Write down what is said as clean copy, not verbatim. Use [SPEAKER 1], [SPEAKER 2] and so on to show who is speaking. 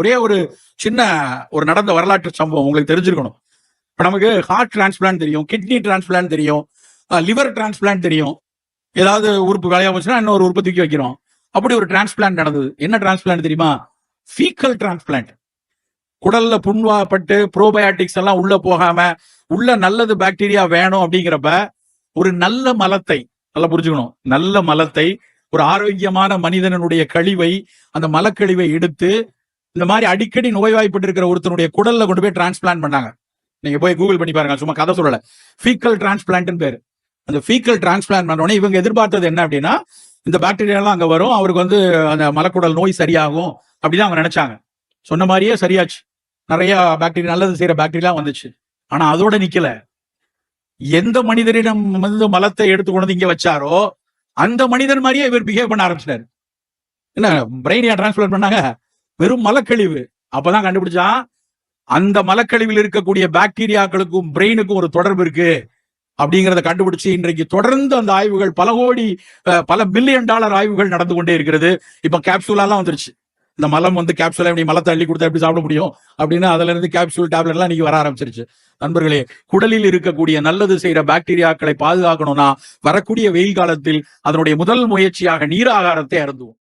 [SPEAKER 1] ஒரே ஒரு சின்ன ஒரு நடந்த வரலாற்று சம்பவம் உங்களுக்கு தெரிஞ்சிருக்கணும். இப்ப நமக்கு ஹார்ட் டிரான்ஸ்பிளான்ட் தெரியும், கிட்னி டிரான்ஸ்பிளான்ட் தெரியும், லிவர் டிரான்ஸ்பிளான்ட் தெரியும். ஏதாவது உறுப்பு வேலையா போச்சுன்னா இன்னொரு உறுப்பு தூக்கி வைக்கிறோம். அப்படி ஒரு டிரான்ஸ்பிளான்ட் நடந்தது. என்ன டிரான்ஸ்பிளான்ட் தெரியுமா? Faecal transplant. குடல்ல புண்வாப்பட்டு ப்ரோபயாட்டிக்ஸ் எல்லாம் உள்ள போகாம உள்ள நல்லது பாக்டீரியா வேணும் அப்படிங்கிறப்ப ஒரு நல்ல மலத்தை, நல்லா புரிஞ்சுக்கணும், நல்ல மலத்தை, ஒரு ஆரோக்கியமான மனிதனுடைய கழிவை, அந்த மலக்கழிவை எடுத்து இந்த மாதிரி அடிக்கடி நோய்வாய்ப்பட்டு இருக்கிற ஒருத்தனுடைய குடல்ல கொண்டு போய் டிரான்ஸ்பிளான்ட் பண்ணாங்க. நீங்க போய் கூகுள் பண்ணி பாருங்க, சும்மா கதை சொல்லல. ஃபீக்கல் டிரான்ஸ்பிளான்ட் பேரு. அந்த ஃபீக்கல் டிரான்ஸ்பிளான்ட் பண்ணோடனே இவங்க எதிர்பார்த்தது என்ன அப்படின்னா, இந்த பாக்டீரியா எல்லாம் அங்க வரும், அவருக்கு வந்து அந்த மலக்குடல் நோய் சரியாகும் அப்படிதான் அவங்க நினைச்சாங்க. சொன்ன மாதிரியே சரியாச்சு. நிறைய பாக்டீரியா, நல்லது செய்யற பாக்டீரியா வந்துச்சு. ஆனா அதோட நிக்கல. எந்த மனிதரிடம் வந்து மலத்தை எடுத்து கொண்டு இங்க வச்சாரோ அந்த மனிதன் மாதிரியே இவர் பிஹேவ் பண்ண ஆரம்பிச்சிட்டாரு. என்ன பிரெயினியா டிரான்ஸ்பிளான்ட் பண்ணாங்க? வெறும் மலக்கழிவு. அப்பதான் கண்டுபிடிச்சா அந்த மலக்கழிவில் இருக்கக்கூடிய பாக்டீரியாக்களுக்கும் பிரெயினுக்கும் ஒரு தொடர்பு இருக்கு அப்படிங்கிறத கண்டுபிடிச்சு இன்றைக்கு தொடர்ந்து அந்த ஆய்வுகள் பல பில்லியன் டாலர் ஆய்வுகள் நடந்து கொண்டே இருக்கிறது. இப்ப கேப்சூலாம் வந்துருச்சு. இந்த மலம் வந்து கேப்சூல் எப்படி மலத்தை அள்ளி கொடுத்தா எப்படி சாப்பிட முடியும் அப்படின்னு அதுல இருந்து கேப்சூல் டேப்லெட் எல்லாம் நீங்க வர ஆரம்பிச்சிருச்சு. நண்பர்களே, குடலில் இருக்கக்கூடிய நல்லது செய்யற பாக்டீரியாக்களை பாதுகாக்கணும்னா வரக்கூடிய வெயில் காலத்தில் அதனுடைய முதல் முயற்சியாக நீர் ஆகாரத்தை அருந்துவோம்.